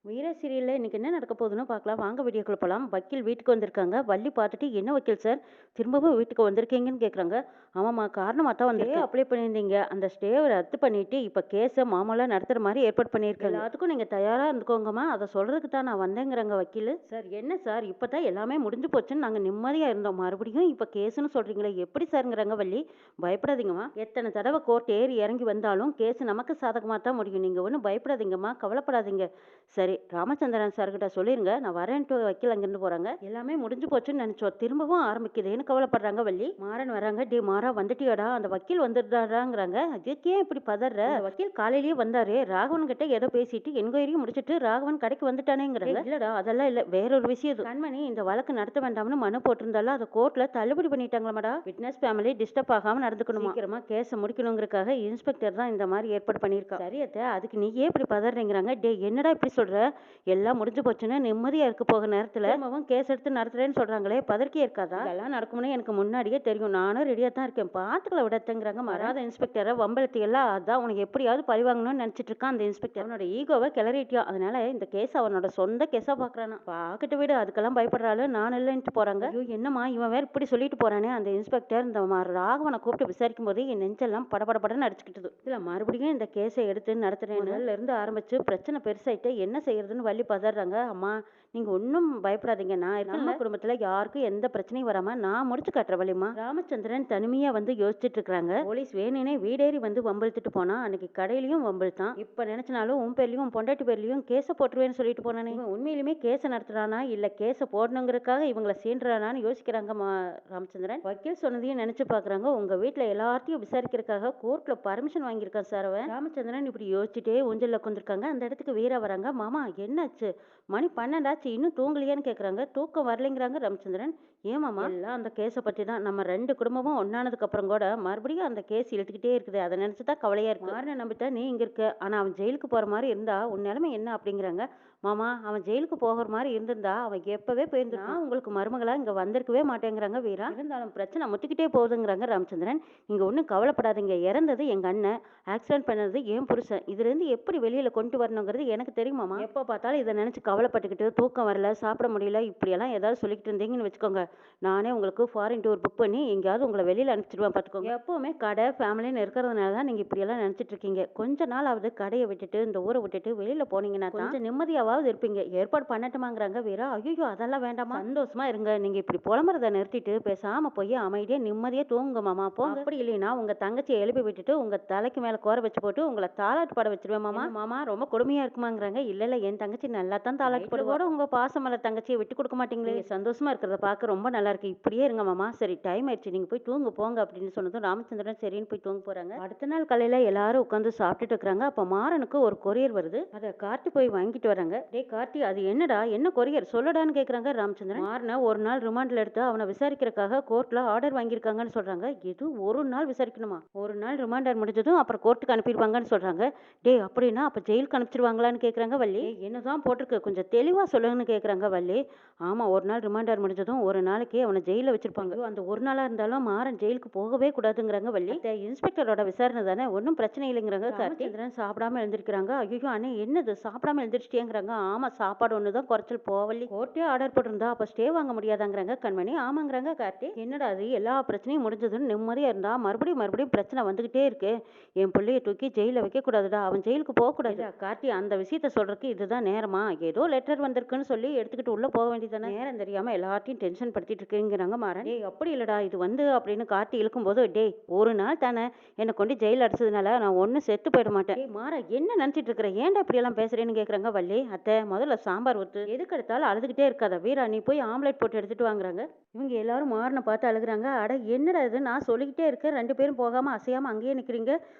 வீர சீரியல்ல இன்னைக்கு என்ன நடக்க போகுதுன்னு பார்க்கலாம். வாங்க வீடியோக்குள்ள போலாம். வக்கீல் வீட்டுக்கு வந்திருக்காங்க. வள்ளி பார்த்துட்டு, "என்ன வக்கீல் சார், திரும்பவும் வீட்டுக்கு வந்திருக்கீங்கன்னு?" கேட்குறாங்க. "ஆமாம்மா, காரணமா தான் வந்திருக்கேன். அப்ளை பண்ணியிருந்தீங்க. அந்த ஸ்டேவை ரத்து பண்ணிட்டு இப்போ கேஸை மாமூலாக நடத்துகிற மாதிரி ஏற்பாடு பண்ணியிருக்காங்க. எல்லாத்துக்கும் நீங்கள் தயாராக இருந்துக்கோங்கம்மா, அதை சொல்கிறதுக்கு தான் நான் வந்தேங்கிறாங்க வக்கீல். சார் என்ன சார், இப்போ தான் எல்லாமே முடிஞ்சு போச்சுன்னு நாங்கள் நிம்மதியாக இருந்தோம், மறுபடியும் இப்போ கேஸுன்னு சொல்கிறீங்களே, எப்படி சார்ங்கிறாங்க வள்ளி. பயப்படாதீங்கம்மா, எத்தனை தடவை கோர்ட் ஏறி இறங்கி வந்தாலும் கேஸ் நமக்கு சாதகமாக தான் முடியும். நீங்கள் ஒன்றும் பயப்படாதீங்கம்மா, கவலைப்படாதீங்க. சரி, ராமச்சந்திரன் சார்கிட்ட சொல்லிருங்க, நான் வரேன்ட்டு வக்கீல் அங்கிருந்து போறாங்க. எல்லாமே முடிஞ்சு போச்சுன்னு நினைச்சோம், திரும்பவும் ஆரம்பிக்குதேன்னு கவலைப்படுறாங்க வள்ளி. மாறன் வராங்க. டே மாறா, வந்துட்டியாடா, அந்த வக்கீல் வந்துட்டாராங்கிறாங்க. அதுக்கே இப்படி பதற? வக்கீல் காலையிலேயே வந்தாரு, ராகவன் கிட்ட ஏதோ பேசிட்டு என்கொயரியும் முடிச்சிட்டு ராகவன் கடைக்கு வந்துட்டானேங்கிறாங்க. இல்லடா, அதெல்லாம் இல்ல, வேறொரு விஷயம் இது. கண்மணி இந்த வழக்கு நடத்த வேண்டாம்னு மனு போட்டிருந்தாலும் அதை கோர்ட்ல தள்ளுபடி பண்ணிட்டாங்களாடா. விட்னஸ் ஃபேமிலி டிஸ்டர்ப் ஆகாம நடந்துக்கணுமா, சீக்கிரமா கேஸை முடிக்கணுங்கிறதுக்காக இன்ஸ்பெக்டர் தான் இந்த மாதிரி ஏற்பாடு பண்ணியிருக்கா. சரியத்த, அதுக்கு நீ ஏன் இப்படி பதறீங்கிறாங்க. டே என்னடா இப்படி சொல்ற, எல்லாம் முடிஞ்சு போச்சுன்னு நிம்மதியா இருக்க போக நேரத்துல திரும்பவும் கேஸ் எடுத்து நடத்துறேன்னு சொல்றாங்களே, பதற்கே இருக்காதா? இதெல்லாம் நடக்கும்னு எனக்கு முன்னாடியே தெரியும், நானும் ரெடியா தான் இருக்கேன், பாத்துக்கல விடத்தேங்கிறாங்க. மறாத இன்ஸ்பெக்டரை வம்பளத்தி எல்லாம், அதான் உனக்கு எப்படியாவது பழிவாங்கணும்னு நினைச்சிட்டு இருக்கான் அந்த இன்ஸ்பெக்டர். அவனோட ஈகோவை கிளறிட்டியா, அதனால இந்த கேஸ் அவனோட சொந்த கேஸா பாக்குறானா. பாக்கட்டு விடு, அதுக்கெல்லாம் பயப்படுறாள், நான் இல்லைன்ட்டு போறாங்க. ஐயோ என்னம்மா, இவன் வேற இப்படி சொல்லிட்டு போறானே. அந்த இன்ஸ்பெக்டர் இந்த ராகவனை கூப்பிட்டு விசாரிக்கும் போது என் நெஞ்செல்லாம் படபடன்னு அடிச்சுக்கிட்டது. இதுல மறுபடியும் இந்த கேஸை எடுத்து நடத்துறேன்னு இருந்து ஆரம்பிச்சு பிரச்சனை பெருசாயிட்டு என்ன செய்யறதுன்னு வள்ளி பதறாங்க. அம்மா, நீங்க ஒன்றும் பயப்படாதீங்க, நான் நம்ம குடும்பத்துல யாருக்கும் எந்த பிரச்சனையும் வராம நான் முடிச்சு காட்டுற வள்ளிம்மா. ராமச்சந்திரன் தனிமையா வந்து யோசிச்சுட்டு இருக்காங்க. போலீஸ் வேணுனே வீடேறி வந்து வம்பிழுத்துட்டு போனா, அன்னைக்கு கடையிலயும் வம்பிழுத்தான். இப்ப நினைச்சனாலும் உன் பேர்லயும் உன் பொண்டாட்டி பேர்லயும் கேஸ போட்டுருவேன்னு சொல்லிட்டு போனானே, இவன் உண்மையிலுமே கேஸ நடத்துறானா இல்ல கேஸ போடணுங்கிறதுக்காக இவங்களை சீன்றானான்னு யோசிக்கிறாங்க ராமச்சந்திரன். வக்கீல் சொன்னதையும் நினைச்சு பாக்குறாங்க. உங்க வீட்டுல எல்லாத்தையும் விசாரிக்கிறதுக்காக கோர்ட்ல பர்மிஷன் வாங்கியிருக்கான் சார் அவன். ராமச்சந்திரன் இப்படி யோசிச்சுட்டே ஊஞ்சல்ல உட்காந்துருக்காங்க. அந்த இடத்துக்கு வீரா வராங்க. மாமா என்னாச்சு, மணி 12 ஆச்சு, இன்னும் தூங்கலையான்னு கேட்குறாங்க. தூக்கம் வரலைங்கிறாங்க ராமச்சந்திரன். ஏமாமா, எல்லாம் அந்த கேஸை பற்றி தான். நம்ம ரெண்டு குடும்பமும் ஒன்னானதுக்கு அப்புறம் கூட மறுபடியும் அந்த கேஸ் இழுத்துக்கிட்டே இருக்குது, அதை நினச்சி தான் கவலையாக இருக்கு. மாறனை நம்பிட்டா நீ இங்கே இருக்க, ஆனால் அவன் ஜெயிலுக்கு போகிற மாதிரி இருந்தா உன் நிலைமை என்ன அப்படிங்கிறாங்க. மாமா, அவன் ஜெயிலுக்கு போகிற மாதிரி இருந்திருந்தா அவன் எப்பவே போயிருந்தான், உங்களுக்கு மருமகளா இங்கே வந்திருக்கவே மாட்டேங்கிறாங்க வீரா. இருந்தாலும் பிரச்சனை முத்திக்கிட்டே போகுதுங்கிறாங்க ராமச்சந்திரன். நீங்கள் ஒன்றும் கவலைப்படாதீங்க, இறந்தது எங்கள் அண்ணன், ஆக்சிடென்ட் பண்ணது என் புருஷன், இதுலேருந்து எப்படி வெளியில் கொண்டு வரணுங்கிறது எனக்கு தெரியுமாமா. எப்போ பார்த்தாலும் இதை நினச்சி கவலைப்பட்டுக்கிட்டு தூக்கம் வரல, சாப்பிட முடியல, இப்படியெல்லாம் ஏதாவது சொல்லிக்கிட்டு இருந்தீங்கன்னு வச்சுக்கோங்க, நானே உங்களுக்கு ஃபாரின் டூர் புக் பண்ணி எங்கேயாவது உங்களை வெளியில் அனுப்பிச்சிடுவேன் பார்த்துக்கோங்க. எப்போவுமே கடை ஃபேமிலின்னு இருக்கிறதுனால தான் நீங்கள் இப்படியெல்லாம் நினச்சிட்டு இருக்கீங்க. கொஞ்ச நாளாவது கடையை விட்டுட்டு இந்த ஊரை விட்டுட்டு வெளியில் போனீங்கன்னா கொஞ்சம் நிம்மதியாவது இருப்பீங்க. ஏற்பாடு பண்ணட்டுமாங்கிறாங்க வீரா. ஐயோ அதெல்லாம் வேண்டாமா, சந்தோஷமா இருங்க, நீங்கள் இப்படி புலம்புறதை நிறுத்திட்டு பேசாமல் போய் அமைதியாக நிம்மதியாக தூங்குங்க மாமா, போங்க. அப்படி இல்லைன்னா உங்கள் தங்கச்சியை எழுப்பி விட்டுட்டு உங்கள் தலைக்கு மேலே கோர வச்சு போட்டு உங்களை தாளாட்டு பாட வச்சிருவேன் மாமா. மாமா ரொம்ப கொடுமையாக இருக்குமாங்கிறாங்க. இல்லை இல்லை, என் தங்கச்சி நல்லா தான் தாளாட்டு பாடுவோட உங்கள் பாசமலர் தங்கச்சியை விட்டு கொடுக்க மாட்டீங்களே. சந்தோஷமா இருக்கிறத பார்க்க ரொம்ப நல்லா இருக்கு, இப்படியே இருங்க மாமா. சரி டைம் ஆயிடுச்சு, நீங்க போய் தூங்க போங்க அப்படின்னு சொன்னதும் ராமச்சந்திரன் சரின்னு போய் தூங்க போறாங்க. அடுத்த நாள் காலையில எல்லாரும் உட்காந்து சாப்பிட்டுட்டு இருக்கிறாங்க. அப்ப மாறனுக்கு ஒரு கொரியர் வருது, அதை கார்த்தி போய் வாங்கிட்டு வராங்க. டே கார்த்தி, அது என்னடா, என்ன கொரியர் சொல்லடான்னு கேக்குறாங்க ராமச்சந்திரன். மாறனை ஒரு நாள் ரிமாண்ட்ல எடுத்து அவனை விசாரிக்கிறதுக்காக கோர்ட்ல ஆர்டர் வாங்கியிருக்காங்கன்னு சொல்றாங்க. இது ஒரு நாள் விசாரிக்கணுமா, ஒரு நாள் ரிமாண்டர் முடிஞ்சதும் அப்புறம் கோர்ட்டுக்கு அனுப்பிடுவாங்கன்னு சொல்றாங்க. டே அப்படின்னா அப்ப ஜெயிலுக்கு அனுப்பிச்சிருவாங்களான்னு கேக்குறாங்க வள்ளி. என்னதான் போட்டிருக்கு, கொஞ்சம் தெளிவா சொல்லுங்கன்னு கேக்குறாங்க வள்ளி. ஆமா, ஒரு நாள் ரிமாண்டர் முடிஞ்சதும் ஒரு நாளைக்கு அவனை ஜெயில வச்சிருப்பாங்க. அந்த ஒரு நாளா இருந்தாலும் மாறன் ஜெயிலுக்கு போகவே கூடாதுங்கிறாங்க வள்ளி. இன்ஸ்பெக்டரோட விசாரணை தானே, ஒன்றும் பிரச்சனை இல்லைங்கிறாங்க கார்த்திகேயன். சாப்பிடாம எழுந்திருக்கிறாங்க. ஐயோ அண்ணே, என்னது சாப்பிடாம எழுந்திரிச்சிட்டேங்கிறாங்க. ஆமா, சாப்பாடு ஒண்ணுதான் குறைச்சல் போவள்ளி, கோர்ட்டே ஆர்டர் போட்டிருந்தா அப்ப ஸ்டே வாங்க முடியாதாங்கிறாங்க கண்மணி. ஆமாங்கிறாங்க கார்த்தி. என்னடா அது, எல்லா பிரச்சனையும் முடிஞ்சதுன்னு நிம்மதியா இருந்தா மறுபடியும் பிரச்சனை வந்துகிட்டே இருக்கு. என் பிள்ளைய தூக்கி ஜெயில வைக்க கூடாதுடா, அவன் ஜெயிலுக்கு போக கூடாது. கார்த்தி, அந்த விஷயத்த சொல்றதுக்கு இதுதான் நேரமா, ஏதோ லெட்டர் வந்திருக்குன்னு சொல்லி எடுத்துக்கிட்டு உள்ள போக வேண்டியதானே, நேரம் தெரியாம எல்லாத்தையும் டென்ஷன் படுத்திட்டு இருக்குங்கிறாங்க மாறன். டேய் அப்படி இல்லடா, இது அப்படின்னு கார்த்தி இழுக்கும்போது, டேய் ஒரு நாள் தானே என்னை கொண்டு ஜெயில் அடிச்சதுனால நான் ஒன்றும் செத்து போயிட மாட்டேன். மாற என்ன நினைச்சிட்டு இருக்கிற, ஏன்டா இப்படி எல்லாம் பேசுறேன்னு கேக்குறாங்க வள்ளி. அத்தை, முதல்ல சாம்பார் ஊத்து, எதுக்கு எடுத்தாலும் அழுதுகிட்டே இருக்காத வீரா, நீ போய் ஆம்லெட் போட்டு எடுத்துட்டு வாங்குறாங்க. இவங்க எல்லாரும் மாறனை பார்த்து அழுகுறாங்க. அட என்னடா இது, நான் சொல்லிக்கிட்டே இருக்கேன், ரெண்டு பேரும் போகாம அசையாம அங்கேயே நிக்கிறீங்க.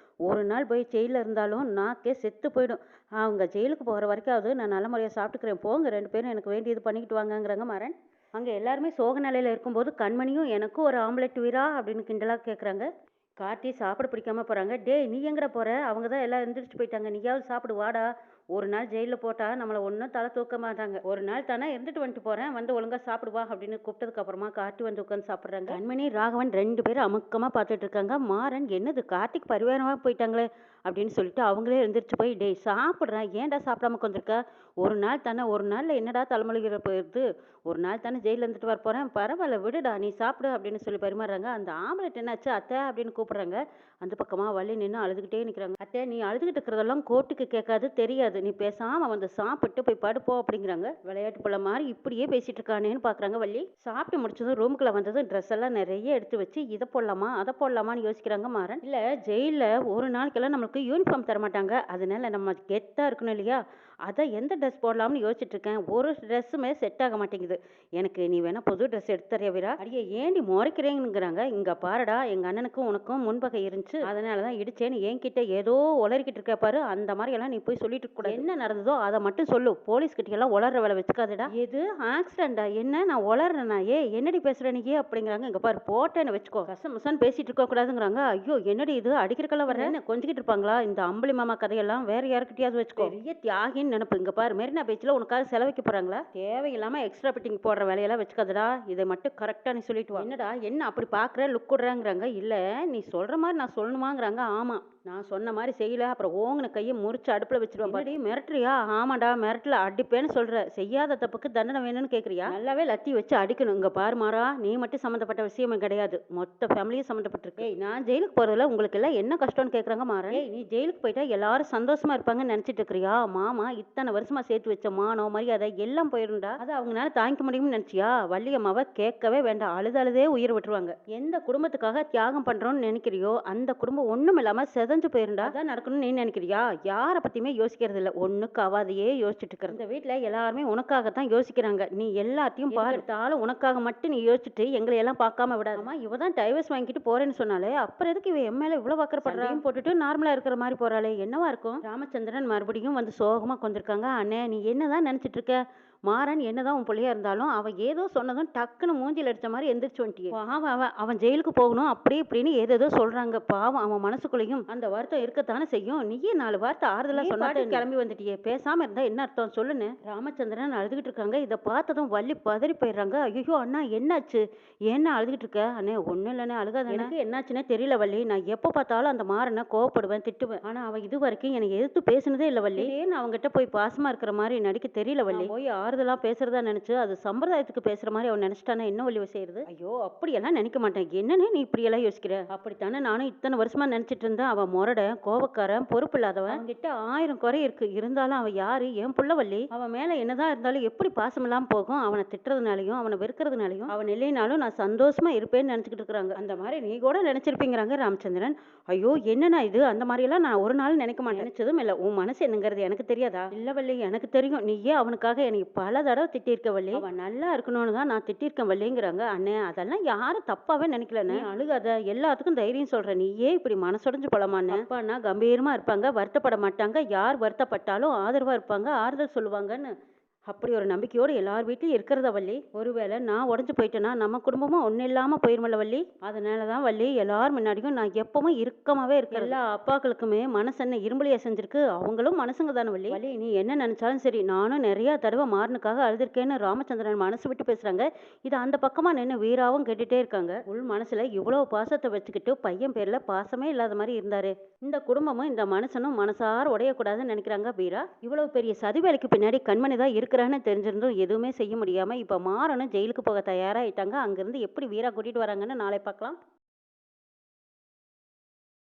ஒரு நாள் போய் ஜெயிலில் இருந்தாலும் நாக்கே செத்து போயிடும். அவங்க ஜெயிலுக்கு போகிற வரைக்காவது நான் நல்ல முறையாக சாப்பிட்டுக்கிறேன், போங்க ரெண்டு பேரும், எனக்கு வேண்டியது பண்ணிக்கிட்டு வாங்கங்கிறாங்க மாறன். அங்கே எல்லாருமே சோக நிலையில் இருக்கும்போது கண்மணியும் எனக்கும் ஒரு ஆம்லெட் வீரா அப்படின்னு கிண்டலாக கேட்குறாங்க. கார்த்தி சாப்பிட பிடிக்காம போகிறாங்க. டே நீ எங்கடா போகிற, அவங்க தான் எல்லாம் எந்திரிச்சு போயிட்டாங்க, நீயாவது சாப்பிடு வாடா. ஒரு நாள் ஜெயிலில் போட்டால் நம்மளை ஒன்றும் தலை தூக்க மாட்டாங்க, ஒரு நாள் தானே இருந்துட்டு வந்துட்டு போகிறேன், வந்து ஒழுங்காக சாப்பிடுவா அப்படின்னு கூப்பிட்டதுக்கு அப்புறமா கார்த்தி வந்து உட்காந்து சாப்பிட்றாங்க. கண்மணி ராகவன் ரெண்டு பேரும் அமுக்கமாக பார்த்துட்டு இருக்காங்க. மாறன் என்னது கார்த்திக் பரிவாரமாக போயிட்டாங்களே, அப்படின்னு சொல்லிட்டு அவங்களே எழுந்திரிச்சு போய் டேய் சாப்பிட்றேன், ஏன்டா சாப்பிடாம உட்காந்துருக்க? ஒரு நாள் தானே, ஒரு நாளில் என்னடா தலைமொழிகிற போயிடுது, ஒரு நாள் தானே ஜெயிலில் இருந்துட்டு வர போகிறேன், பரவாயில்ல விடுடா நீ சாப்பிடு அப்படின்னு சொல்லி பரிமாறுறாங்க. அந்த ஆம்லெட் என்னாச்சு அத்தை அப்படின்னு கூப்பிடுறாங்க. அந்த பக்கமாக வள்ளி நின்று அழுதுகிட்டே நிற்கிறாங்க. அத்தை நீ அழுதுகிட்டு இருக்கிறதெல்லாம் கோர்ட்டுக்கு கேட்காது தெரியாது, நீ பேசாமல் வந்து சாப்பிட்டு போய் படுப்போம் அப்படிங்கிறாங்க. விளையாட்டு பிள்ளை மாதிரி இப்படியே பேசிட்டு இருக்கானேன்னு பார்க்குறாங்க வள்ளி. சாப்பிட்டு முடிச்சதும் ரூமுக்குள்ளே வந்ததும் ட்ரெஸ் எல்லாம் நிறைய எடுத்து வச்சு இதை போடலாமா அதை போடலாமான்னு யோசிக்கிறாங்க மாறன். இல்லை ஜெயிலில் ஒரு நாளைக்கெல்லாம் நம்மளுக்கு யூனிஃபார்ம் தர மாட்டாங்க, அதனால நம்ம கெத்தாக இருக்கணும் இல்லையா, அதை எந்த ட்ரெஸ் போடலாம்னு யோசிச்சுட்டு இருக்கேன். ஒரு ட்ரெஸ்ஸுமே செட் ஆக மாட்டேங்குது எனக்கு, நீ வேணா புது ட்ரெஸ் எடுத்து தரியா வீரா? அடியே ஏண்டி முறைக்கிறேங்கிறாங்க. இங்க பாருடா எங்க அண்ணனுக்கும் உனக்கும் முன்பகை இருந்துச்சு, அதனால தான் இடிச்சேன்னு என்கிட்ட ஏதோ உளறிக்கிட்டு இருக்க பாரு, அந்த மாதிரி எல்லாம் நீ போய் சொல்லிட்டு இருக்க கூடாது. என்ன நடந்ததோ அதை மட்டும் சொல்லு, போலீஸ் கிட்ட எல்லாம் உளற வேலை வச்சுக்காதடா. எது ஆக்சிடென்டா? என்ன நான் உளறேனா? என்னடி பேசுற நீ அப்படிங்கிறாங்க. இங்க பாரு போட்டேன்னு வச்சுக்கோ, கசமுசான்னு பேசிட்டு இருக்க கூடாதுங்கிறாங்க. ஐயோ என்னடி இது அடிக்கிறக்கெல்லாம் வர என்ன கொஞ்சிக்கிட்டு இருப்பாங்களா? இந்த அம்பளி மாமா கதையெல்லாம் வேற யாருக்கிட்டயாவது வச்சுக்கோ, பெரிய தியாகின்னு நினைப்பு. இங்க பாரு மெரினா பீச்ல உனக்காக செலவைக்க போறாங்களா, தேவையில்லாம எக்ஸ்ட்ரா பிட்டிங் போடுற வேலையெல்லாம் வச்சுக்காதடா, இதை மட்டும் கரெக்டா நீ சொல்லிட்டு வா. என்னடா என்ன அப்படி பாக்குற லுக் விடுறாங்கிறாங்க. இல்ல நீ சொல்ற மாதிரி நான் சொல்லணுமாங்கிறாங்க. ஆமா நான் சொன்ன மாதிரி செய்யல அப்புறம் ஓங்கின கையை முறிச்சு அடுப்புல வச்சிருவேன். மிரட்டுறியா? ஆமாடா மிரட்டல, அடிப்பேன்னு சொல்ற, செய்யாத தப்புக்கு தண்டனை வேணும்னு கேக்குறியா? நல்லாவே லத்தி வச்சு அடிக்கணும். இங்க பாரு மாறா, நீ மட்டும் சம்மந்தப்பட்ட விஷயமே கிடையாது, மொத்த ஃபேமிலியும் சம்மந்தப்பட்டிருக்கு. நான் ஜெயிலுக்கு போறதுல உங்களுக்கு எல்லாம் என்ன கஷ்டம்னு கேக்குறாங்க மாறன். நீ ஜெயிலுக்கு போயிட்டா எல்லாரும் சந்தோஷமா இருப்பாங்கன்னு நினைச்சிட்டு இருக்கிறியா? மாமா இத்தனை வருஷமா சேர்த்து வச்ச மானம் மரியாதை எல்லாம் போயிருந்தா அது அவங்களால தாங்கிக்க முடியும்னு நினைச்சியா? வள்ளியம்மாவை கேட்கவே வேண்டாம், அழுதழுதே உயிர் விட்டுருவாங்க. எந்த குடும்பத்துக்காக தியாகம் பண்றோம்னு நினைக்கிறியோ அந்த குடும்பம் ஒண்ணும் இல்லாம செதஞ்சு போயிருந்தா அதான் நடக்கணும்னு நீ நினைக்கிறியா? யாரை பத்தியுமே யோசிக்கிறது இல்ல, ஒண்ணுக்கு அவாதையே யோசிச்சுட்டு இருக்கிற. இந்த வீட்டுல எல்லாருமே உனக்காகத்தான் யோசிக்கிறாங்க, நீ எல்லாத்தையும் பார்த்தாலும் உனக்காக மட்டும் நீ யோசிச்சுட்டு எங்களை எல்லாம் பார்க்காம விடாதமா. இவ தான் டைவர்ஸ் வாங்கிட்டு போறேன்னு சொன்னாலே, அப்புறம் எதுக்கு இவ என் மேல இவ்வளவு அக்கறைப்படுறான்னு போட்டுட்டு நார்மலா இருக்கிற மாதிரி போறாளே, என்னவா இருக்கும்? ராமச்சந்திரன் மறுபடியும் வந்து சோகமா கொண்டிருக்காங்க. அண்ணே நீ என்னதான் நினைச்சிட்டு இருக்க? மாறன் என்னதான் உன் பிள்ளையா இருந்தாலும் அவன் ஏதோ சொன்னதும் டக்குன்னு மூஞ்சில் அடிச்ச மாதிரி எந்திரிச்சு வந்துட்டியே. பாவம் அவன் ஜெயிலுக்கு போகணும் அப்படி இப்படின்னு ஏதேதோ சொல்றாங்க. பாவம் அவன் மனசுக்குள்ளேயும் அந்த வருத்தம் இருக்கத்தானே செய்யும். நீயே 4 வார்த்தை ஆறுதலா சொன்னாட்டு கிளம்பி வந்துட்டியே, பேசாம இருந்தா என்ன அர்த்தம் சொல்லுன்னு ராமச்சந்திரன் அழுதுகிட்டு இருக்காங்க. இதை பார்த்ததும் வள்ளி பதறி போயிடுறாங்க. ஐயோ அண்ணா என்னாச்சு, ஏன்னா அழுதுகிட்டு இருக்க? அண்ணே ஒன்றும் இல்லைண்ணே அழுகாத, எனக்கு என்னாச்சுன்னே தெரியல வள்ளி, நான் எப்போ பார்த்தாலும் அந்த மாறனை கோவப்படுவேன் திட்டுவேன், ஆனா அவன் இது வரைக்கும் எனக்கு எதிர்த்து பேசுனதே இல்லை வள்ளி, ஏன்னு அவங்ககிட்ட போய் பாசமா இருக்கிற மாதிரி நடிக்க தெரியல வள்ளி, போய் ஆறுதலா பேசுறதா நினைச்சு அது சம்பிரதாயத்துக்கு பேசுற மாதிரி அவன் நினைச்சிட்டானா என்ன வழி செய்யறது? ஐயோ அப்படியெல்லாம் நினைக்க மாட்டேன், என்னன்னு நீ இப்படியெல்லாம் யோசிக்கிற? அப்படித்தானே நானும் இத்தனை வருஷமா நினைச்சிட்டு இருந்தேன். அவன் முரட கோபக்காரன் பொறுப்பு இல்லாதவன், அவன்கிட்ட 1000 குறை இருக்கு, இருந்தாலும் அவன் யாரு? என் புள்ள வள்ளி, அவன் மேல என்னதான் இருந்தாலும் எப்படி பாசம் இல்லாம போகும்? அவனை திட்டுறதுனாலையும் அவனை வெறுக்கிறதுனாலையும் அவன் இல்லைனாலும் நான் சந்தோஷமா இருப்பேன்னு நினைச்சுக்கிட்டு இருக்கிறாங்க. அந்த மாதிரி நீ கூட நினைச்சிருப்பீங்கிறாங்க ராமச்சந்திரன். ஐயோ என்னன்னா இது, அந்த மாதிரி எல்லாம் நான் ஒரு நாள் நினைக்க மாட்டேன், நினைச்சதும் இல்ல. உன் மனசு என்னங்கிறது எனக்கு தெரியாதா? இல்ல வள்ளி எனக்கு தெரியும், நீயே அவனுக்காக எனக்கு பல தடவை திட்டிருக்க வள்ளி, அவன் நல்லா இருக்கணும்னு தான் நான் திட்டிருக்கேன் வள்ளிங்கிறாங்க. அண்ணே அதெல்லாம் யாரும் தப்பாவே நினைக்கலன்னு, அழுகாத, எல்லாத்துக்கும் தைரியம் சொல்ற, நீயே இப்படி மனசுடைஞ்சு போலமான்னு. அப்பான்னா கம்பீரமா இருப்பாங்க, வருத்தப்பட மாட்டாங்க, யார் வருத்தப்பட்டாலும் ஆதரவா இருப்பாங்க, ஆறுதல் சொல்லுவாங்கன்னு அப்படி ஒரு நம்பிக்கையோடு எல்லார் வீட்லையும் இருக்கிறதா வள்ளி. ஒருவேளை நான் உடஞ்சு போயிட்டேன்னா நம்ம குடும்பமும் ஒன்றும் இல்லாமல் போயிருமில்ல வள்ளி, அதனால தான் வள்ளி எல்லார் முன்னாடியும் நான் எப்பவும் இறுக்கமாகவே இருக்கேன். எல்லா அப்பாக்களுக்குமே மனசு என்ன இரும்பலியா செஞ்சிருக்கு, அவங்களும் மனசுங்க தானே வள்ளி. வள்ளி நீ என்ன நினைச்சாலும் சரி, நானும் நிறையா தடவை மாறனுக்காக அழுதுருக்கேன்னு ராமச்சந்திரன் மனசு விட்டு பேசுறாங்க. இது அந்த பக்கமா நின்று வீராவும் கேட்டுட்டே இருக்காங்க. உள் மனசுல இவ்வளவு பாசத்தை வச்சுக்கிட்டு பையன் பேர்ல பாசமே இல்லாத மாதிரி இருந்தாரு. இந்த குடும்பமும் இந்த மனுஷனும் மனசார உடையக்கூடாதுன்னு நினைக்கிறாங்க வீரா. இவ்வளவு பெரிய சதி வேலைக்கு பின்னாடி கண்மணி தான் இருக்கிறான்னு தெரிஞ்சிருந்தும் எதுவுமே செய்ய முடியாம இப்ப மாறனும் ஜெயிலுக்கு போக தயாராயிட்டாங்க. அங்கிருந்து எப்படி வீரா கூட்டிட்டு வராங்கன்னு நாளை பார்க்கலாம்.